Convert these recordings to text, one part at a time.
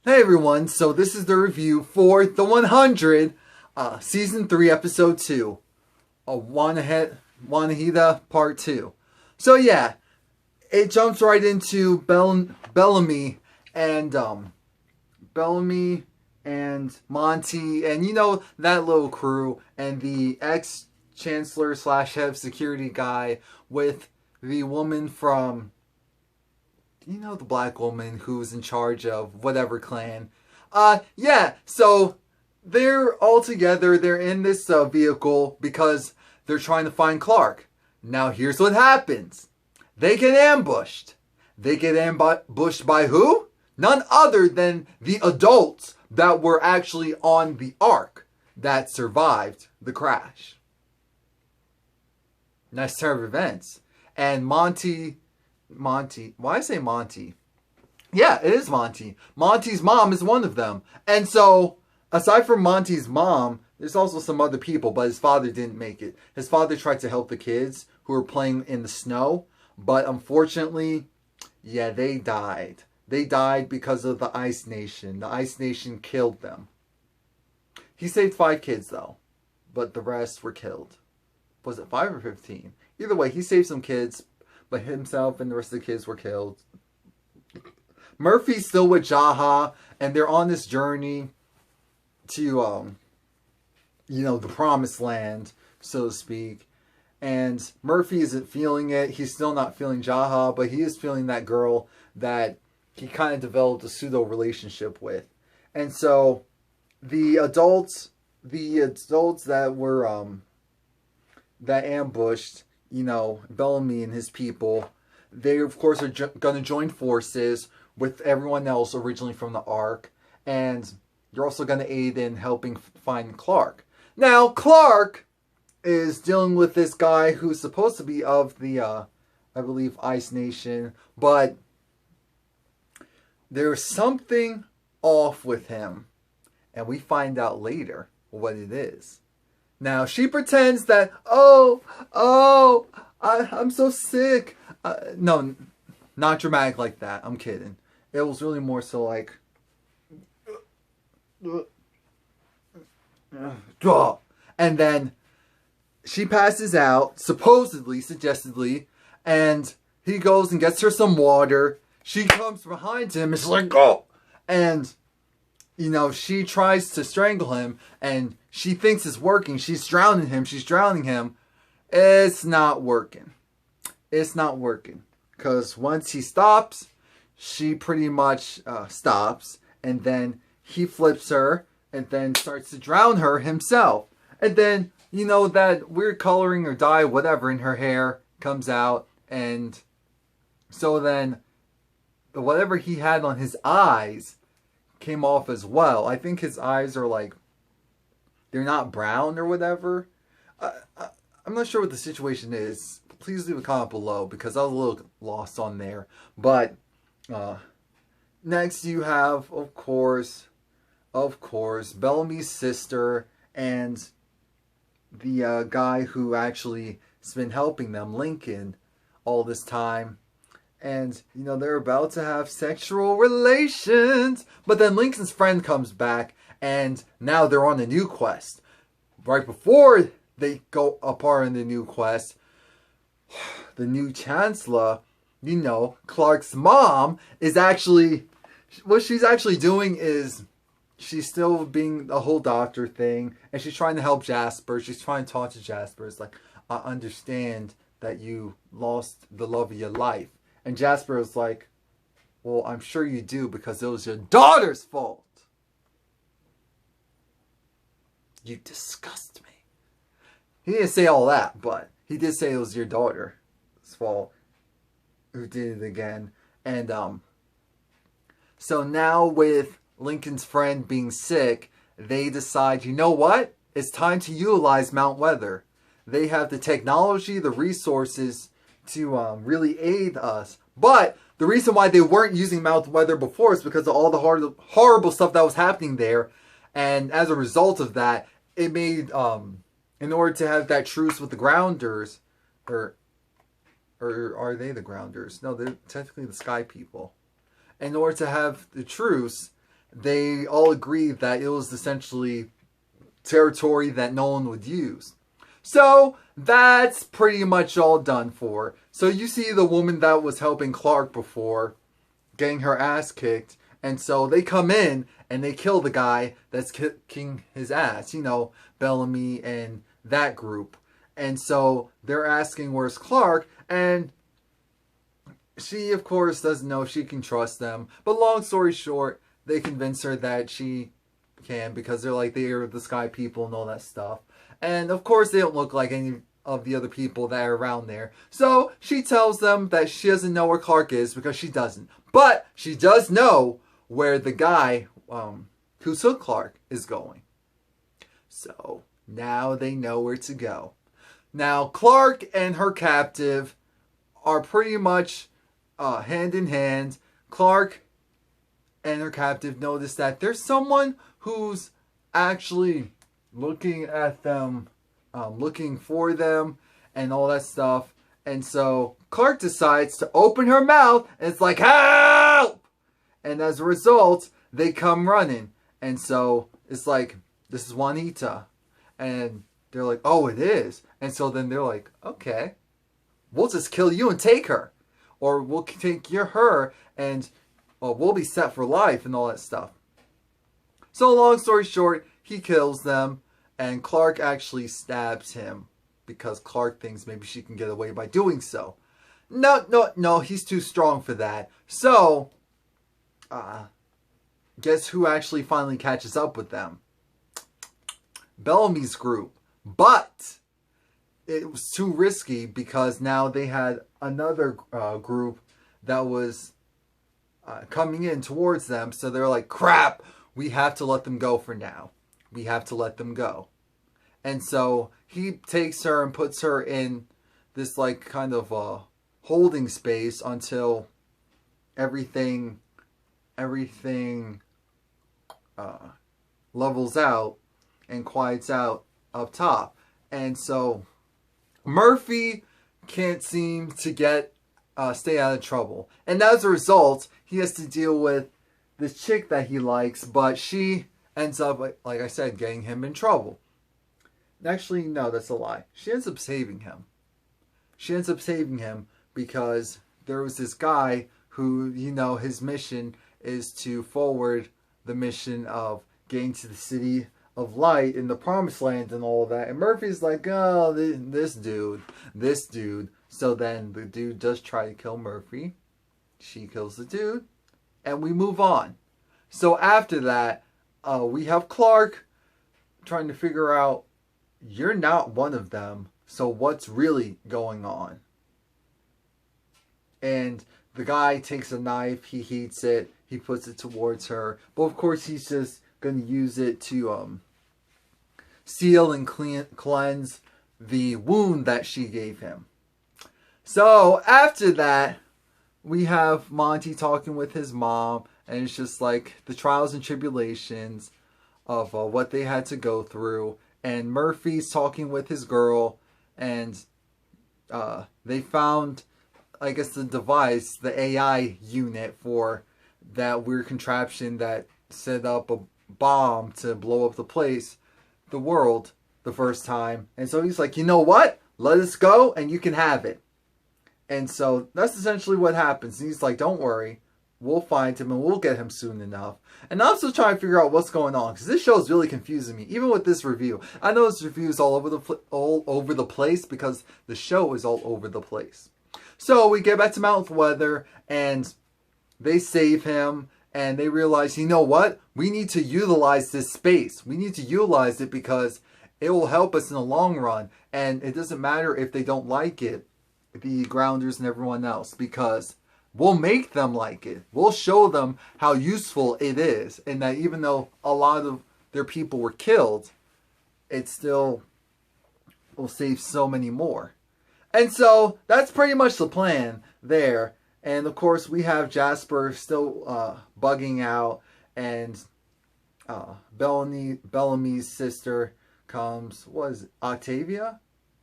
Hey everyone, so this is the review for The 100, Season 3, Episode 2, Wanheda Part 2. So yeah, it jumps right into and, Bellamy and Monty, and that little crew, and the ex-chancellor slash head of security guy with the woman from the black woman who's in charge of whatever clan. So they're all together. They're in this vehicle because they're trying to find Clarke. Now, here's what happens. They get ambushed. They get ambushed by who? None other than the adults that were actually on the Ark that survived the crash. Nice turn of events. And Monty, why I say Monty? Yeah, it is Monty. Monty's mom is one of them. And so, aside from Monty's mom, there's also some other people, but his father didn't make it. His father tried to help the kids who were playing in the snow, but unfortunately, they died. They died because of the Ice Nation. The Ice Nation killed them. He saved 5 kids, though, but the rest were killed. Was it 5 or 15? Either way, he saved some kids, but himself and the rest of the kids were killed. Murphy's still with Jaha, and they're on this journey to, the promised land, so to speak. And Murphy isn't feeling it. He's still not feeling Jaha, but he is feeling that girl that he kind of developed a pseudo relationship with. And so the adults that were that ambushed, Bellamy and his people, they of course are going to join forces with everyone else originally from the Ark, and they're also going to aid in helping find Clarke. Now, Clarke is dealing with this guy who's supposed to be of the, I believe, Ice Nation, but there's something off with him, and we find out later what it is. Now, she pretends that, I'm so sick. No, not dramatic like that. I'm kidding. It was really more so like, and then she passes out, supposedly, suggestively, and he goes and gets her some water. She comes behind him and she's like, oh! And, she tries to strangle him, and she thinks it's working. She's drowning him. It's not working. Because once he stops, she pretty much stops, and then he flips her, and then starts to drown her himself. And then, that weird coloring or dye, whatever, in her hair comes out, and so then whatever he had on his eyes came off as well. I think his eyes are like, they're not brown or whatever. I'm not sure what the situation is. Please leave a comment below because I was a little lost on there. But next you have, of course, Bellamy's sister and the guy who actually has been helping them, Lincoln, all this time. And, they're about to have sexual relations. But then Lincoln's friend comes back, and now they're on a new quest. Right before they go apart on the new quest, the new chancellor, Clarke's mom, is actually, what she's actually doing is, she's still being the whole doctor thing, and she's trying to help Jasper. She's trying to talk to Jasper. It's like, I understand that you lost the love of your life. And Jasper was like, well, I'm sure you do because it was your daughter's fault. You disgust me. He didn't say all that, but he did say it was your daughter's fault who did it again. And so now with Lincoln's friend being sick, they decide, you know what? It's time to utilize Mount Weather. They have the technology, the resources to really aid us. But the reason why they weren't using Mount Weather before is because of all the horrible stuff that was happening there. And as a result of that, it made, in order to have that truce with the Grounders, or are they the Grounders? No, they're technically the Sky People. In order to have the truce, they all agreed that it was essentially territory that no one would use. So that's pretty much all done for. So you see the woman that was helping Clarke before getting her ass kicked, and so they come in and they kill the guy that's kicking his ass, you know, Bellamy and that group. And so they're asking where's Clarke, and she of course doesn't know if she can trust them. But long story short, they convince her that she can, because they're like, they are the Sky People and all that stuff. And of course they don't look like any of the other people that are around there. So she tells them that she doesn't know where Clarke is, because she doesn't. But she does know where the guy who took Clarke is going. So now they know where to go. Now Clarke and her captive are pretty much hand in hand. Clarke and her captive notice that there's someone who's actually looking at them, looking for them, and all that stuff. And so Clarke decides to open her mouth, and it's like, help! And as a result, they come running. And so it's like, this is Wanheda. And they're like, oh, it is. And so then they're like, okay, we'll just kill you and take her. Or we'll take her and we'll be set for life and all that stuff. So long story short, he kills them, and Clarke actually stabs him because Clarke thinks maybe she can get away by doing so. No, he's too strong for that. So, guess who actually finally catches up with them? Bellamy's group. But it was too risky, because now they had another group that was coming in towards them. So they're like, crap, we have to let them go for now. We have to let them go. And so he takes her and puts her in this like kind of holding space until everything levels out and quiets out up top. And so Murphy can't seem to stay out of trouble. And as a result, he has to deal with this chick that he likes, but she ends up, like I said, getting him in trouble. Actually, no, that's a lie. She ends up saving him. She ends up saving him because there was this guy who, you know, his mission is to forward the mission of getting to the city of light in the promised land and all of that. And Murphy's like, oh, this dude. So then the dude does try to kill Murphy. She kills the dude. And we move on. So after that, we have Clarke trying to figure out, you're not one of them, so what's really going on? And the guy takes a knife, he heats it, he puts it towards her. But of course he's just going to use it to seal and cleanse the wound that she gave him. So after that, we have Monty talking with his mom, and it's just like the trials and tribulations of what they had to go through. And Murphy's talking with his girl, and they found, I guess, the device, the AI unit for that weird contraption that set up a bomb to blow up the world, the first time. And so he's like, you know what? Let us go and you can have it. And so that's essentially what happens. And he's like, don't worry. We'll find him and we'll get him soon enough. And I'm still trying to figure out what's going on, because this show is really confusing me, even with this review. I know this review is all over the place because the show is all over the place. So we get back to Mount Weather and they save him, and they realize, you know what? We need to utilize this space. We need to utilize it because it will help us in the long run. And it doesn't matter if they don't like it, the grounders and everyone else, because we'll make them like it. We'll show them how useful it is. And that even though a lot of their people were killed, it still will save so many more. And so that's pretty much the plan there. And of course we have Jasper still bugging out. And Bellamy's sister comes. What is it? Octavia?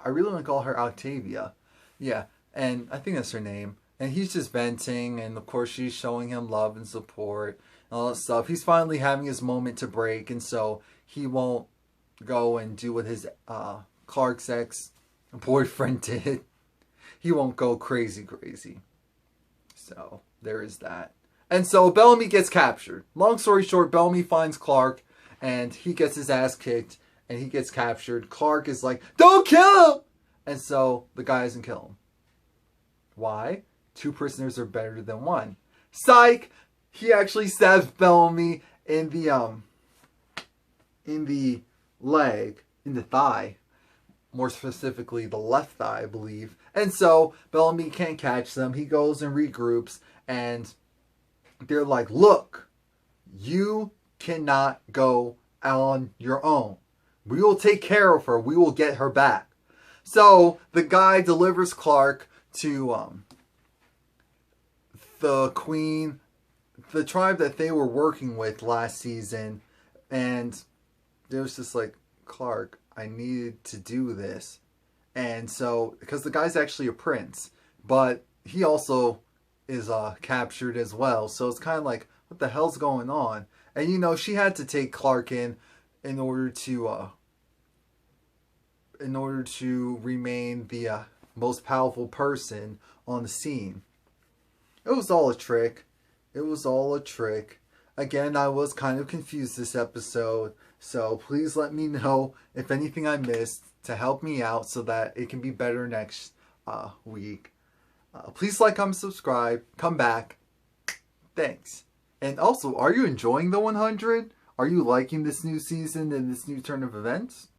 I really want to call her Octavia. Yeah. And I think that's her name. And he's just venting, and of course she's showing him love and support, all that stuff. He's finally having his moment to break, and so he won't go and do what his Clarke's ex-boyfriend did. He won't go crazy. So there is that. And so Bellamy gets captured. Long story short, Bellamy finds Clarke, and he gets his ass kicked, and he gets captured. Clarke is like, don't kill him! And so the guy doesn't kill him. Why? 2 prisoners are better than 1. Psych! He actually stabs Bellamy in the leg, in the thigh. More specifically, the left thigh, I believe. And so Bellamy can't catch them. He goes and regroups, and they're like, look, you cannot go on your own. We will take care of her. We will get her back. So the guy delivers Clarke to the queen, the tribe that they were working with last season. And it was just like, Clarke, I needed to do this. And so, because the guy's actually a prince, but he also is captured as well. So it's kind of like, what the hell's going on? And you know, she had to take Clarke in order to remain the most powerful person on the scene. It was all a trick. It was all a trick. Again, I was kind of confused this episode, so please let me know if anything I missed to help me out so that it can be better next week. Please like, comment, subscribe, come back. Thanks. And also, are you enjoying the 100? Are you liking this new season and this new turn of events?